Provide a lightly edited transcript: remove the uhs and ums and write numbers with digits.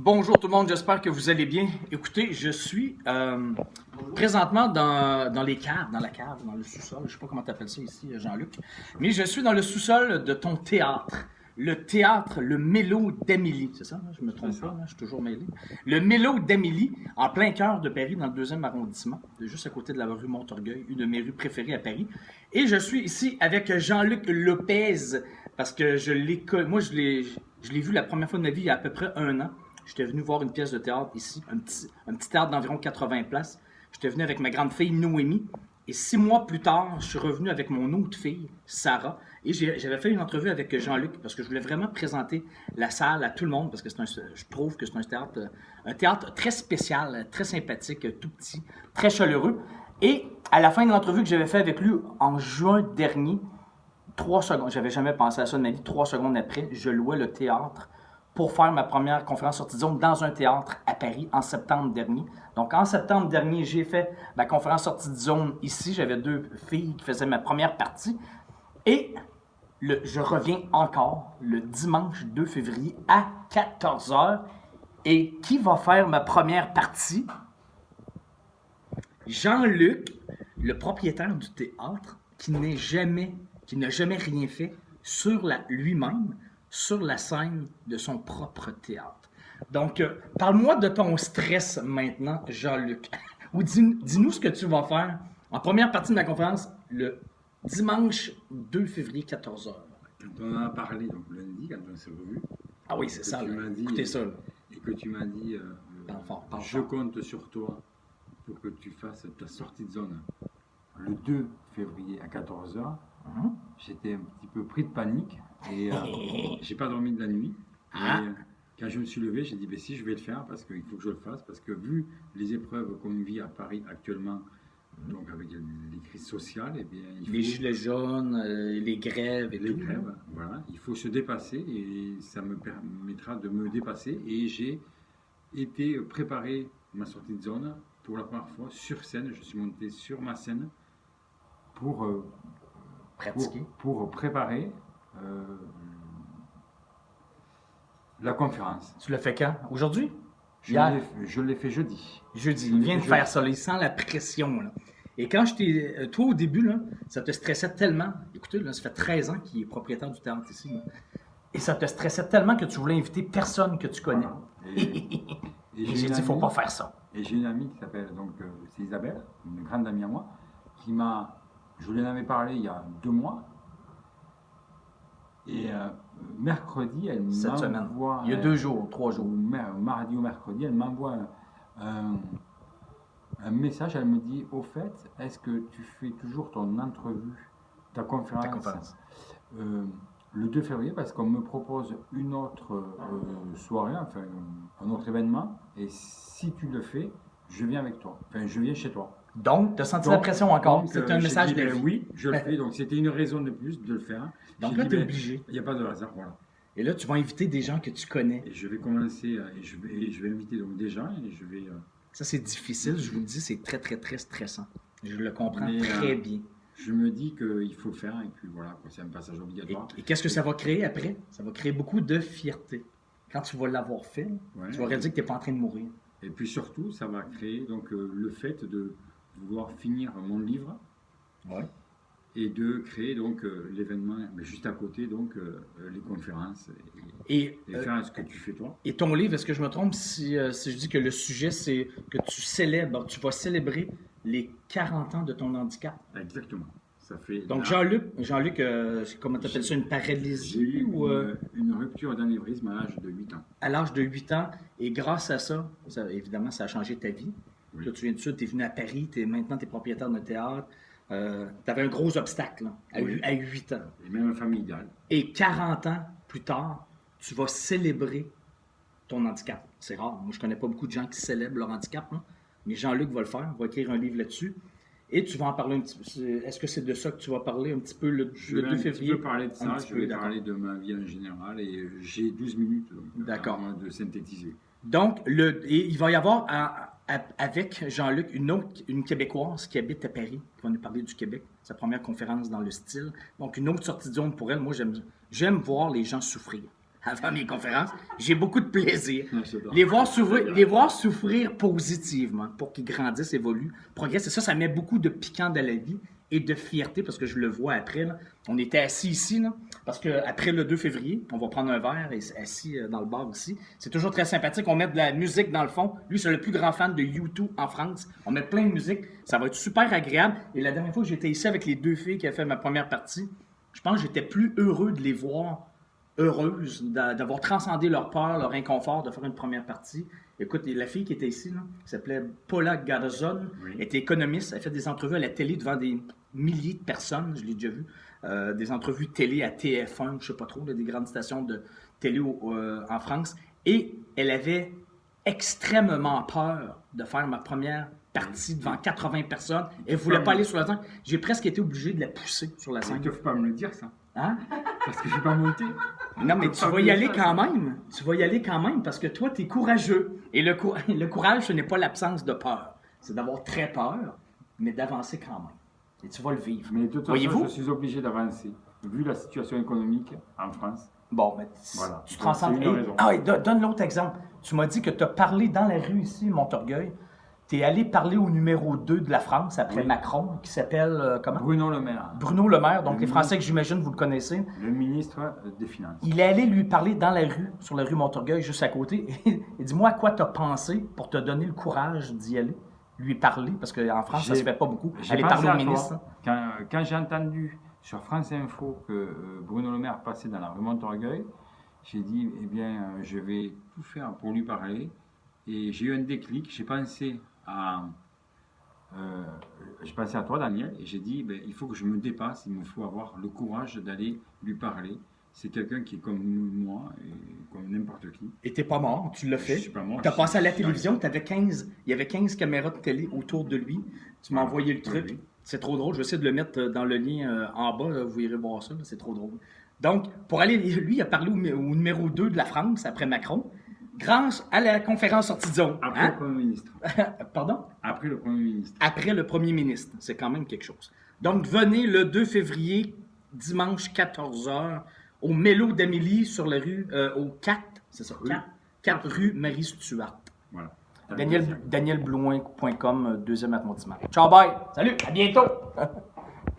Bonjour tout le monde, j'espère que vous allez bien. Écoutez, je suis présentement dans les caves, dans le sous-sol. Je ne sais pas comment tu appelles ça ici, Jean-Luc. Mais je suis dans le sous-sol de ton théâtre. Le théâtre, le Mélo d'Amélie. C'est ça, je me trompe pas, je suis toujours mêlé. Le Mélo d'Amélie, en plein cœur de Paris, dans le 2e arrondissement, juste à côté de la rue Montorgueil, une de mes rues préférées à Paris. Et je suis ici avec Jean-Luc Lopez, parce que je l'ai vu la première fois de ma vie il y a à peu près 1 an. J'étais venu voir une pièce de théâtre ici, un petit théâtre d'environ 80 places. J'étais venu avec ma grande fille Noémie. Et 6 mois plus tard, je suis revenu avec mon autre fille, Sarah. Et j'avais fait une entrevue avec Jean-Luc parce que je voulais vraiment présenter la salle à tout le monde parce que je trouve que c'est un théâtre très spécial, très sympathique, tout petit, très chaleureux. Et à la fin de l'entrevue que j'avais fait avec lui en juin dernier, 3 secondes, j'avais jamais pensé à ça de ma vie, 3 secondes après, je louais le théâtre pour faire ma première conférence sortie de zone dans un théâtre à Paris en septembre dernier. Donc, en septembre dernier, j'ai fait ma conférence sortie de zone ici. J'avais 2 filles qui faisaient ma première partie. Et je reviens encore le dimanche 2 février à 14h. Et qui va faire ma première partie? Jean-Luc, le propriétaire du théâtre, qui n'a jamais rien fait sur lui-même, sur la scène de son propre théâtre. Donc, parle-moi de ton stress maintenant, Jean-Luc. Ou dis-nous ce que tu vas faire en première partie de ma conférence le dimanche 2 février, 14h. Quand on en a parlé, donc lundi, quand on s'est revu. Ah oui, c'est ça. Écoutez ça. Et que tu m'as dit, je compte sur toi pour que tu fasses ta sortie de zone le 2 février à 14h. J'étais un petit peu pris de panique et j'ai pas dormi de la nuit. Et quand je me suis levé, j'ai dit si je vais le faire parce qu'il faut que je le fasse parce que vu les épreuves qu'on vit à Paris actuellement, donc avec les crises sociales, et bien les gilets jaunes, les grèves et les grèves, voilà, il faut se dépasser et ça me permettra de me dépasser et j'ai été préparer ma sortie de zone pour la première fois sur scène. Je suis monté sur ma scène pour pratiquer, pour préparer la conférence. Tu l'as fait quand? Aujourd'hui? Je l'ai fait jeudi. Jeudi, il vient de faire ça, là, il sent la pression. Là. Et quand toi au début, là, ça te stressait tellement. Écoutez, là, ça fait 13 ans qu'il est propriétaire du théâtre ici. Là. Et ça te stressait tellement que tu voulais inviter personne que tu connais. Et j'ai dit, il ne faut pas faire ça. Et j'ai une amie qui s'appelle, c'est Isabelle, une grande amie à moi, qui m'a. Je lui en avais parlé il y a 2 mois. Et mercredi, elle m'envoie... Il y a 2 jours, 3 jours. Mardi ou mercredi, elle m'envoie un message. Elle me dit, au fait, est-ce que tu fais toujours ton entrevue, ta conférence. Le 2 février, parce qu'on me propose une autre soirée, enfin un autre événement. Et si tu le fais, je viens avec toi. Enfin, je viens chez toi. Donc, tu as senti la pression encore. C'était un message de vie. Oui, je le fais. Donc, c'était une raison de plus de le faire. Donc là, tu es obligé. Il n'y a pas de hasard, voilà. Et là, tu vas inviter des gens que tu connais. Et je vais commencer, et je vais inviter donc des gens, et je vais... Ça, c'est difficile, je vous le dis, c'est très, très, très stressant. Je le comprends très bien. Je me dis qu'il faut le faire, et puis voilà, c'est un passage obligatoire. Et qu'est-ce que ça va créer après? Ça va créer beaucoup de fierté. Quand tu vas l'avoir fait, tu vas réaliser que tu n'es pas en train de mourir. Et puis surtout, ça va créer donc, le fait de vouloir finir mon livre. Ouais. Et de créer donc l'événement juste à côté, donc les conférences et faire ce que tu fais toi. Et ton livre, est-ce que je me trompe si je dis que le sujet c'est que tu vas célébrer les 40 ans de ton handicap? Exactement. Ça fait donc Jean-Luc, comment tu appelles ça, une paralysie? J'ai eu une rupture d'anévrisme à l'âge de 8 ans. À l'âge de 8 ans, et grâce à ça, évidemment, ça a changé ta vie. Oui. Toi, tu viens de Sud, tu es venu à Paris, maintenant tu es propriétaire d'un théâtre. Tu avais un gros obstacle là, à 8 ans. Et même familial. Et 40 ans plus tard, tu vas célébrer ton handicap. C'est rare. Moi, je connais pas beaucoup de gens qui célèbrent leur handicap, hein? Mais Jean-Luc va le faire, va écrire un livre là-dessus. Et tu vas en parler un petit peu. Est-ce que c'est de ça que tu vas parler un petit peu le 2 février? Je vais parler de ça, je vais parler de ma vie en général. Et j'ai 12 minutes de synthétiser. Donc, et il va y avoir avec Jean-Luc une Québécoise qui habite à Paris, qui va nous parler du Québec, sa première conférence dans le style. Donc, une autre sortie de zone pour elle. Moi, j'aime voir les gens souffrir. avant mes conférences. J'ai beaucoup de plaisir. J'adore. Les voir souffrir positivement pour qu'ils grandissent, évoluent, progressent. Et ça met beaucoup de piquant dans la vie et de fierté parce que je le vois après. Là. On était assis ici, là, parce qu'après le 2 février, on va prendre un verre et assis dans le bar ici. C'est toujours très sympathique. On met de la musique dans le fond. Lui, c'est le plus grand fan de U2 en France. On met plein de musique. Ça va être super agréable. Et la dernière fois que j'étais ici avec les 2 filles qui avaient fait ma première partie, je pense que j'étais plus heureux de les voir heureuses, d'avoir transcendé leur peur, leur inconfort, de faire une première partie. Écoute, la fille qui était ici, là, qui s'appelait Paula Garzon, était économiste, elle fait des entrevues à la télé devant des milliers de personnes, je l'ai déjà vu, des entrevues télé à TF1, je sais pas trop, là, des grandes stations de télé en France, et elle avait extrêmement peur de faire ma première partie devant 80 personnes, elle voulait pas aller sur la scène. J'ai presque été obligé de la pousser sur la scène. Tu ne peux pas me le dire, ça. Hein? Parce que je ne vais pas monter. Non, mais tu vas y aller quand même. Tu vas y aller quand même parce que toi, tu es courageux. Et le courage, ce n'est pas l'absence de peur. C'est d'avoir très peur, mais d'avancer quand même. Et tu vas le vivre. Mais de toute façon, je suis obligé d'avancer, vu la situation économique en France. Bon, mais voilà. Tu te transcentres. Donne l'autre exemple. Tu m'as dit que tu as parlé dans la rue ici, Montorgueil. Tu es allé parler au numéro 2 de la France après Macron, qui s'appelle comment? Bruno Le Maire. Bruno Le Maire, donc les Français que j'imagine, vous le connaissez. Le ministre des Finances. Il est allé lui parler dans la rue, sur la rue Montorgueil, juste à côté. Et dis-moi à quoi tu as pensé pour te donner le courage d'y aller, lui parler, parce qu'en France, ça se fait pas beaucoup. Aller parler au ministre. Quand j'ai entendu sur France Info que Bruno Le Maire passait dans la rue Montorgueil, j'ai dit, eh bien, je vais tout faire pour lui parler. Et j'ai eu un déclic, j'ai pensé à toi, Daniel, et j'ai dit, il faut que je me dépasse, il me faut avoir le courage d'aller lui parler. C'est quelqu'un qui est comme moi, et comme n'importe qui. Et t'es pas mort, tu l'as fait. Je suis pas mort. Tu as passé à la télévision, il y avait 15 caméras de télé autour de lui. Tu m'as envoyé le truc. Oui. C'est trop drôle, je vais essayer de le mettre dans le lien en bas, là, vous irez voir ça, c'est trop drôle. Donc, pour aller, lui, il a parlé au numéro 2 de la France, après Macron. Grâce à la conférence sortie de zone. Après le Premier ministre. Pardon? Après le Premier ministre. Après le Premier ministre. C'est quand même quelque chose. Donc, venez le 2 février, dimanche 14h, au Mélo d'Amélie, sur la rue, au 4, c'est ça, 4 rue Marie-Stuart. Voilà. Danielblouin.com, 2e arrondissement. Ciao, bye! Salut, à bientôt!